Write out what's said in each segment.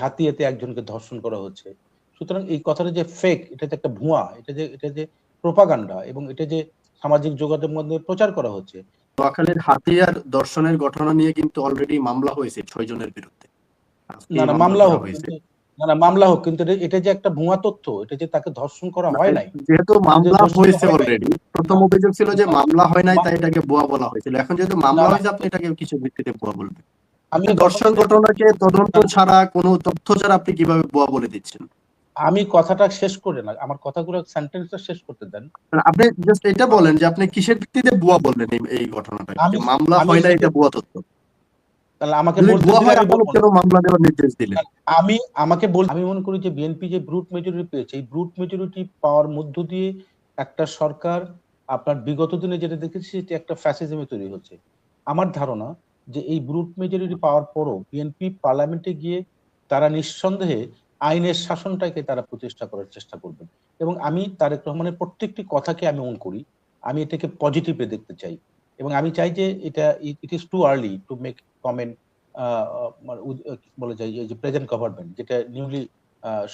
হাতিয়াতে একজনকে ধর্ষণ করা হচ্ছে। সুতরাং এই কথাটা যে ফেক, এটা যে একটা ভুয়া, এটা যে প্রোপাগান্ডা, এবং এটা যে সামাজিক যোগাযোগের মধ্যে প্রচার করা হচ্ছে। নোয়াখালীর হাতিয়ার ধর্ষণের ঘটনা নিয়ে কিন্তু অলরেডি মামলা হয়েছে 6 জনের বিরুদ্ধে। না না মামলা হোক, কিন্তু না না মামলা হোক, কিন্তু এটা যে একটা ভুয়া তথ্য, এটা যে তাকে ধর্ষণ করা হয় নাই। যেহেতু মামলা হয়েছে অলরেডি, প্রথম অভিযোগ ছিল যে মামলা হয় নাই, তাই এটাকে ভুয়া বলা হয়েছিল। এখন যেহেতু মামলা হয়েছে, আপনি এটাকে কিছু ভিত্তিতে ভুয়া বলবেন? আমি ধর্ষণ ঘটনাকে তদন্ত ছাড়া, কোনো তথ্য ছাড়া আপনি কিভাবে ভুয়া বলে দিচ্ছেন? আমি কথাটা শেষ করে না, আমার কথাগুলো সেন্টেন্সটা শেষ করতে দেন। আপনি জাস্ট এটা বলেন যে আপনি কিসের ভিত্তিতে ভুয়া বললেন এই ঘটনাটা, যে মামলা হয় না এটা ভুয়া তথ্য। তাহলে আমাকে ভুয়া হয় আদালত কেন মামলা দেওয়ার নির্দেশ দিলেন? আমি মনে করি যে বিএনপি যে ব্রুট মেজরিটি পেয়েছে, এই ব্রুট মেজরিটি পাওয়ার মধ্য দিয়ে একটা সরকার, আপনার বিগত দিনে যেটা দেখেছি, সেটা একটা ফ্যাসিজমে তৈরি হচ্ছে। আমার ধারণা যে এই ব্রুট মেজরিটি পাওয়ার পরও বিএনপি পার্লামেন্টে গিয়ে তারা নিঃসন্দেহে আইনের শাসনটাকে তারা প্রতিষ্ঠা করার চেষ্টা করবেন। এবং আমি তারেক রহমানের প্রত্যেকটি কথাকে আমি মনে করি, আমি এটাকে পজিটিভে দেখতে চাই। এবং আমি চাই যে এটা it is too early to make comment বলা যায় যে প্রেজেন্ট গভর্নমেন্ট যেটা নিউলি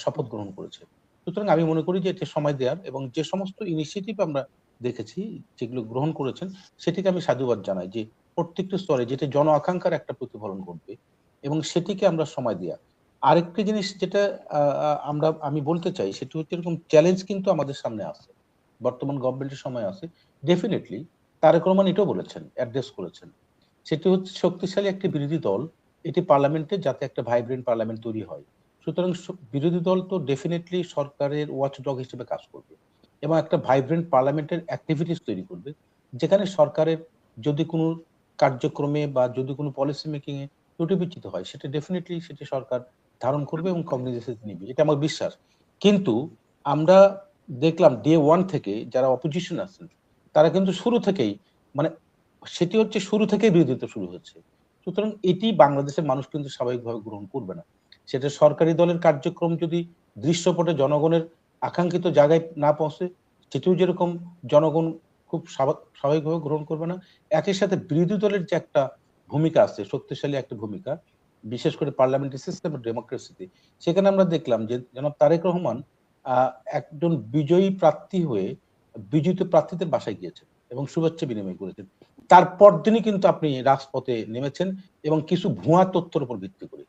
শপথ গ্রহণ করেছে। সুতরাং আমি মনে করি যে এটা সময় দেওয়ার, এবং যে সমস্ত ইনিশিয়েটিভ আমরা দেখেছি যেগুলো গ্রহণ করেছেন, সেটিকে আমি সাধুবাদ জানাই, যে প্রত্যেকটি স্তরে যেটা জন আকাঙ্ক্ষার একটা প্রতিফলন ঘটবে, এবং সেটিকে আমরা সময় দেওয়া। আরেকটি জিনিস যেটা আমি বলতে চাই, সেটি হচ্ছে এরকম চ্যালেঞ্জ কিন্তু আমাদের সামনে আছে, বর্তমান গভর্নমেন্টের সময় আছে। ডেফিনেটলি তারেক রহমান এটাও বলেছেন, অ্যাড্রেস করেছেন, সেটি হচ্ছে শক্তিশালী একটি বিরোধী দল, এটি পার্লামেন্টে যাতে একটা ভাইব্রেন্ট পার্লামেন্ট তৈরি হয়। সুতরাং বিরোধী দল তো ডেফিনেটলি সরকারের ওয়াচডগ হিসেবে কাজ করবে, এবং একটা ভাইব্রেন্ট পার্লামেন্টের অ্যাক্টিভিটিস তৈরি করবে, যেখানে সরকারের যদি কোনো কার্যক্রমে বা যদি কোনো পলিসি মেকিং এ ত্রুটি বিচ্যুত হয়, সেটা ডেফিনেটলি সেটি সরকার ধারণ করবে এবং কগনিজেন্স নিবে, এটা আমার বিশ্বাস। কিন্তু আমরা দেখলাম ডে ওয়ান থেকে যারা অপোজিশন আছেন, তারা কিন্তু শুরু থেকেই, মানে সেটি হচ্ছে শুরু থেকেই বিরোধিতা শুরু হচ্ছে। সুতরাং এটি বাংলাদেশের মানুষ কিন্তু স্বাভাবিকভাবে গ্রহণ করবে না। সেটা সরকারি দলের কার্যক্রম যদি দৃশ্যপটে জনগণের আকাঙ্ক্ষিত জায়গায় না পৌঁছে, সেটিও যেরকম জনগণ খুব স্বাভাবিকভাবে গ্রহণ করবে না। একই সাথে বিরোধী দলের যে একটা ভূমিকা আছে, শক্তিশালী একটা ভূমিকা, বিশেষ করে পার্লামেন্টারি সিস্টেম ডেমোক্রেসিতে, সেখানে আমরা দেখলাম যে জনাব তারেক রহমান একজন বিজয়ী প্রার্থী হয়ে বিজয়ী প্রার্থীদের বাসায় গিয়েছেন এবং শুভেচ্ছা বিনিময় করেছেন। তারপর দিনই কিন্তু আপনি রাজপথে নেমেছেন, এবং কিছু ভুয়া তথ্যের উপর ভিত্তি করে।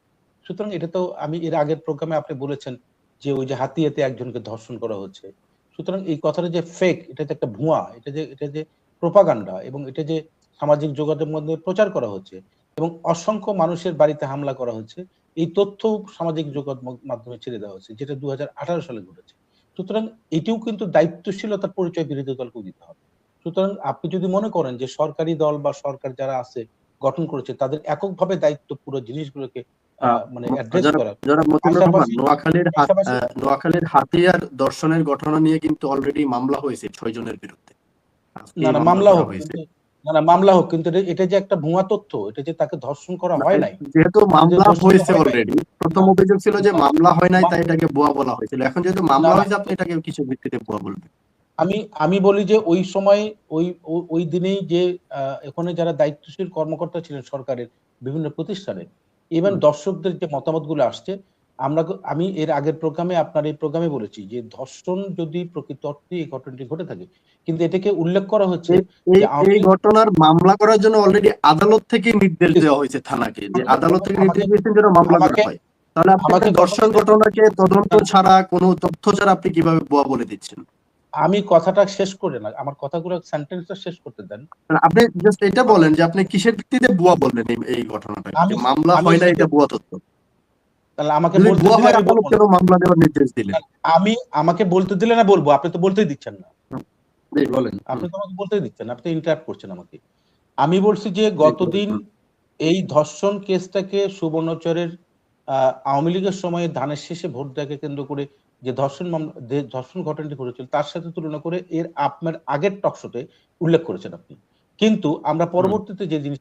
সুতরাং এটা তো আমি এর আগের প্রোগ্রামে আপনি বলেছেন যে ওই যে হাতিয়াতে একজনকে ধর্ষণ করা হচ্ছে। সুতরাং এই কথাটা যে ফেক, এটা যে একটা ভুয়া, এটা যে প্রোপাগান্ডা, এবং এটা যে সামাজিক যোগাযোগের মধ্যে প্রচার করা হচ্ছে, এবং অসংখ্য মানুষের বাড়িতে হামলা করা হচ্ছে, এই তথ্য সামাজিক যোগাযোগ মাধ্যমে ছেড়ে দেওয়া হচ্ছে, যেটা 2018 সালে ঘটেছে। সুতরাং এটিও কিন্তু দায়িত্বশীলতার পরিচয় বিরোধী দলকে দিতে হবে। সুতরাং আপনি যদি মনে করেন যে সরকারি দল বা সরকার যারা আছে গঠন করেছে, তাদের এককভাবে দায়িত্ব পুরো জিনিসগুলোকে মানে অ্যাড্রেস করা। নোয়াখালীর হাতিয়ার ধর্ষণের ঘটনা নিয়ে কিন্তু অলরেডি মামলা হয়েছে 6 জনের বিরুদ্ধে। না না মামলা হোক, না না মামলা হোক, কিন্তু এটা যে একটা ভুয়া তথ্য, এটা যে তাকে ধর্ষণ করা হয় নাই। যেহেতু মামলা হয়েছে অলরেডি, প্রথম অভিযোগ ছিল যে মামলা হয় নাই, তাই এটাকে ভুয়া বলা হয়েছিল। এখন যেহেতু মামলা হয়েছে, আপনি এটাকে কিছু ভিত্তিতে ভুয়া বলবেন? আমি বলি যে ওই সময় ওই দিনেই যে এখানে যারা দায়িত্বশীল কর্মকর্তা ছিলেন সরকারের বিভিন্ন প্রতিষ্ঠানে, ইভেন দর্শকদের যে মতামতগুলো আসছে, আমি এর আগের প্রোগ্রামে, আপনার এই প্রোগ্রামে বলেছি যে ধর্ষণ যদি প্রকৃত অর্থে এই ঘটনাটি ঘটে থাকে, কিন্তু এটাকে উল্লেখ করা হচ্ছে এই ঘটনার মামলা করার জন্য অলরেডি আদালত থেকে নির্দেশ দেওয়া হয়েছে থানাকে, যে আদালত থেকে নির্দেশ দিয়েছেন যেন মামলা করা হয়। তাহলে আপনি ধর্ষণ ঘটনাকে তদন্ত ছাড়া, কোনো তথ্য ছাড়া আপনি কিভাবে ভুয়া বলে দিচ্ছেন? আমি কথাটা শেষ করে না, আমার কথাগুলো সেন্টেন্সটা শেষ করতে দেন। আপনি জাস্ট এটা বলেন যে আপনি কিসের ভিত্তিতে ভুয়া বললেন এই ঘটনাটা, যে মামলা হয় না এটা ভুয়া তথ্য। তাহলে আমাকে বলতে দিলে আদালত কেন মামলা দেওয়ার নির্দেশ দিলেন? আমাকে বলতে দিলে না বলবো, আপনি তো বলতেই দিচ্ছেন না। বলেন। আপনি তো আমাকে বলতেই দিচ্ছেন, আপনি ইন্টারাপ্ট করছেন আমাকে। আমি বলছি যে গতদিন এই ধর্ষণ কেসটাকে সুবর্ণচরের আওয়ামী লীগের সময়ে ধানের শেষে ভোট দেওয়াকে কেন্দ্র করে যে ধর্ষণ ঘটনাটি ঘটেছিল, তার সাথে তুলনা করে এর আপনার আগের টকশোতে উল্লেখ করেছেন আপনি। কিন্তু আমরা পরবর্তীতে যে জিনিস,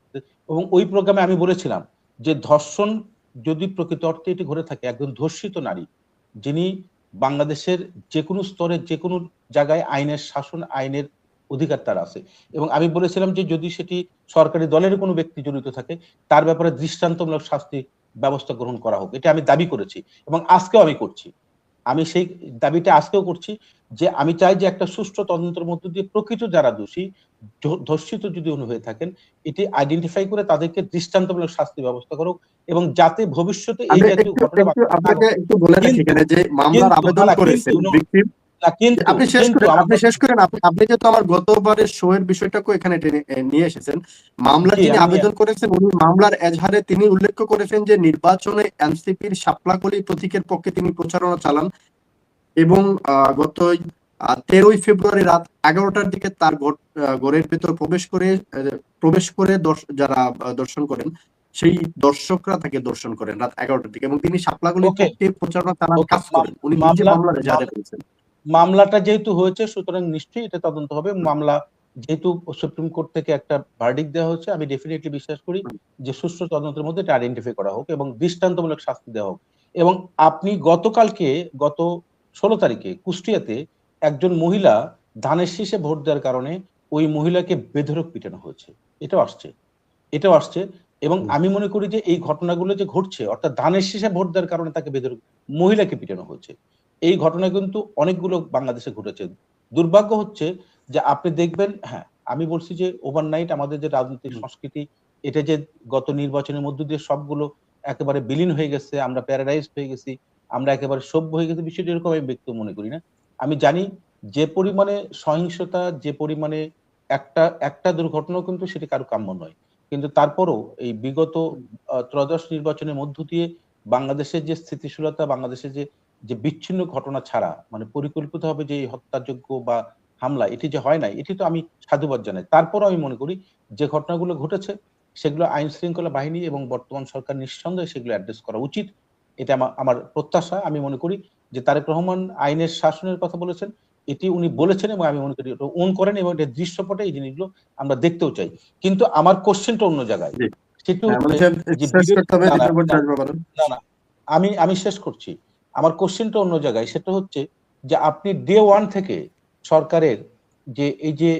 এবং ওই প্রোগ্রামে আমি বলেছিলাম যে ধর্ষণ যদি প্রকৃত অর্থে এটি ঘটে থাকে, একজন ধর্ষিত নারী যিনি বাংলাদেশের যে কোনো স্তরে যে কোনো জায়গায় আইনের শাসন, আইনের অধিকার তার আছে, এবং আমি বলেছিলাম যে যদি সেটি সরকারি দলের কোনো ব্যক্তি জড়িত থাকে, তার ব্যাপারে দৃষ্টান্তমূলক শাস্তি ব্যবস্থা গ্রহণ করা হোক, এটা আমি দাবি করেছি এবং আজকেও আমি করছি। আমি সেই দাবিটা আজকেও করছি যে আমি চাই যে একটা সুষ্ঠু তদন্তের মধ্য দিয়ে প্রকৃত যারা দোষী, ধর্ষিত যদি উনি হয়ে থাকেন, এটি আইডেন্টিফাই করে তাদেরকে দৃষ্টান্তমূলক শাস্তি ব্যবস্থা করুক এবং যাতে ভবিষ্যতে এই আমি জাতীয় ঘটনা আপনাকে একটু বলে রাখি এখানে যে মামলার আবেদন করেছেন ভিকটিম। আপনি শেষ করেন। আপনি যেহেতু আমার গতবারের শো এর বিষয়টাকে এখানে নিয়ে এসেছেন, মামলা যিনি আবেদন করেছেন উনি মামলার এজাহারে তিনি উল্লেখ করেছেন যে নির্বাচনে এনসিপির শাপলাকলি প্রতীকের পক্ষে তিনি প্রচারণা চালান এবং গত 13ই ফেব্রুয়ারি রাত 11টার দিকে তার ঘরের ভেতর প্রবেশ করে যারা দর্শন করেন সেই দর্শকরা তাকে দর্শন করেন রাত 11টার দিকে এবং তিনি শাপলাকলির পক্ষে প্রচারণা চালান কাজ করেন। উনি নিজে মামলার এজাহারে করেছেন। মামলাটা যেহেতু হয়েছে সুতরাং নিশ্চয়ই এটা তদন্ত হবে। মামলা যেহেতু সুপ্রিম কোর্ট থেকে একটা ভার্ডিক্ট দেওয়া হচ্ছে, আমি ডেফিনেটলি বিশ্বাস করি যে সুষ্ঠু তদন্তের মধ্যে এটা আইডেন্টিফাই করা হোক এবং দৃষ্টান্তমূলক শাস্তি দেওয়া হোক। এবং আপনি গত 16 তারিখে কুষ্টিয়াতে একজন মহিলা ধানের শীষে ভোট দেওয়ার কারণে ওই মহিলাকে বেধড়ক পিটানো হয়েছে, এটাও আসছে এবং আমি মনে করি যে এই ঘটনাগুলো যে ঘটছে, অর্থাৎ ধানের শীষে ভোট দেওয়ার কারণে তাকে বেধড়ক মহিলাকে পিটানো হয়েছে, এই ঘটনা কিন্তু অনেকগুলো বাংলাদেশে ঘটেছে। দুর্ভাগ্য হচ্ছে যে আপনি দেখবেন, হ্যাঁ আমি বলছি যে ওভারনাইট আমাদের যে রাজনৈতিক সংস্কৃতি, এটা যে গত নির্বাচনের মধ্য দিয়ে সবগুলো একেবারে বিলীন হয়ে গেছে, আমরা প্যারাডাইজ হয়ে গেছি, আমরা একেবারে সভ্য হয়ে গেছি, বিষয়টি এরকম আমি ব্যক্তি মনে করি না। আমি জানি যে পরিমাণে সহিংসতা, যে পরিমাণে একটা দুর্ঘটনাও কিন্তু সেটি কারো কাম্য নয়, কিন্তু তারপরও এই বিগত ত্রয়োদশ নির্বাচনের মধ্য দিয়ে বাংলাদেশের যে স্থিতিশীলতা, বাংলাদেশের যে বিচ্ছিন্ন ঘটনা ছাড়া মানে পরিকল্পিতভাবে যে হত্যাযোগ্য বা হামলা এটি যে হয় নাই, এটি তো আমি সাধুবাদ জানাই। তারপরও আমি মনে করি যে ঘটনাগুলো ঘটেছে সেগুলো আইন শৃঙ্খলা বাহিনী এবং বর্তমান সরকার নিঃসন্দেহে সেগুলো অ্যাড্রেস করা উচিত, এটা আমার প্রত্যাশা। আমি মনে করি যে তারেক রহমান আইনের শাসনের কথা বলেছেন, এটি উনি বলেছেন এবং আমি মনে করি এটা ওন করেন এবং এটা দৃশ্যপটে এই জিনিসগুলো আমরা দেখতেও চাই। কিন্তু আমার কোশ্চেনটা অন্য জায়গায়, সেটি হচ্ছে না আমি শেষ করছি। আমার কোশ্চেনটা অন্য জায়গায়, সেটা হচ্ছে যে আপনি ডে ওয়ান থেকে সরকারের যে এই যে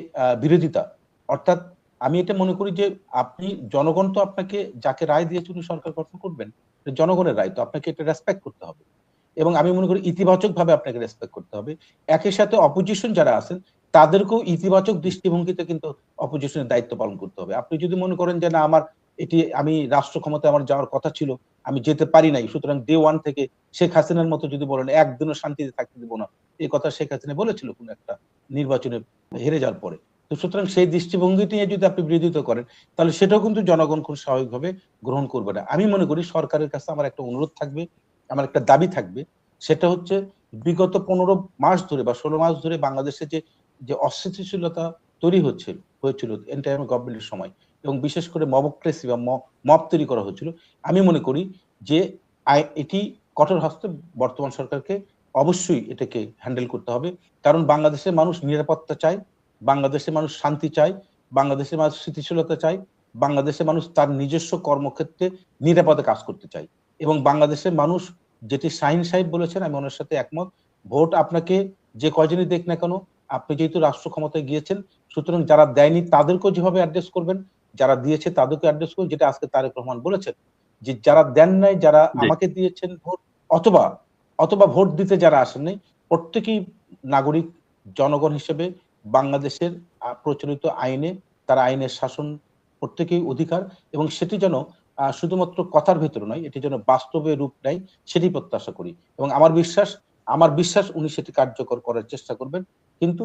বিরোধিতা, অর্থাৎ আমি এটা মনে করি যে আপনি জনগণ তো আপনাকে যাকে রায় দিয়েছে উনি সরকার গঠন করবেন, জনগণের রায়, তো আপনাকে এটা রেসপেক্ট করতে হবে এবং আমি মনে করি ইতিবাচক ভাবে আপনাকে রেসপেক্ট করতে হবে। একই সাথে অপোজিশন যারা আছেন তাদেরকেও ইতিবাচক দৃষ্টিভঙ্গিতে কিন্তু অপোজিশনের দায়িত্ব পালন করতে হবে। আপনি যদি মনে করেন যে না আমি রাষ্ট্র ক্ষমতায় আমার যাওয়ার কথা ছিল, আমি যেতে পারি নাই, সুতরাং ডে ওয়ান থেকে শেখ হাসিনার মতো যদি বলেন একদিনও শান্তিতে থাকতে দেবো না, এই কথা শেখ হাসিনা বলেছিল কোন একটা নির্বাচনে হেরে যাওয়ার পরে। তো সুতরাং সেই দৃষ্টিভঙ্গি নিয়ে যদি আপনি বিরোধিতা করেন তাহলে সেটাও কিন্তু জনগণ খুব স্বাভাবিকভাবে গ্রহণ করবে না। আমি মনে করি সরকারের কাছে আমার একটা অনুরোধ থাকবে, আমার একটা দাবি থাকবে, সেটা হচ্ছে বিগত 15 মাস ধরে বা 16 মাস ধরে বাংলাদেশে যে অস্থিতিশীলতা তৈরি হয়েছিল এন্টায়ার গভর্নমেন্টের সময় এবং বিশেষ করে মবক্রেসি বা মব তৈরি করা হয়েছিল, আমি মনে করি যে এটি কঠোর হস্তে বর্তমান সরকারকে অবশ্যই এটাকে হ্যান্ডেল করতে হবে। কারণ বাংলাদেশের মানুষ নিরাপত্তা চায়, বাংলাদেশের মানুষ শান্তি চায়, বাংলাদেশের মানুষ স্থিতিশীলতা চায়, বাংলাদেশের মানুষ তার নিজস্ব কর্মক্ষেত্রে নিরাপদে কাজ করতে চায় এবং বাংলাদেশের মানুষ, যেটি শাহিন সাহেব বলেছেন আমি ওনার সাথে একমত, ভোট আপনাকে যে কয়জনই দেখ না কেন, আপনি যেহেতু রাষ্ট্র ক্ষমতায় গিয়েছেন, সুতরাং যারা দেয়নি তাদেরকেও যেভাবে অ্যাড্রেস করবেন, যারা দিয়েছে তাদেরকে অ্যাড্রেস করবেন, যেটা আজকে তারেক রহমান বলেছেন যে যারা দেন নাই, যারা আমাকে দিয়েছেন ভোট অথবা ভোট দিতে যারা আসেন নাই, প্রত্যেকেই নাগরিক, জনগণ হিসেবে বাংলাদেশের প্রচলিত আইনে তারা আইনের শাসন প্রত্যেকেই অধিকার এবং সেটি যেন শুধুমাত্র কথার ভেতরে নয়, এটি যেন বাস্তবে রূপ নেয় সেটি প্রত্যাশা করি এবং আমার বিশ্বাস উনি সেটি কার্যকর করার চেষ্টা করবেন। কিন্তু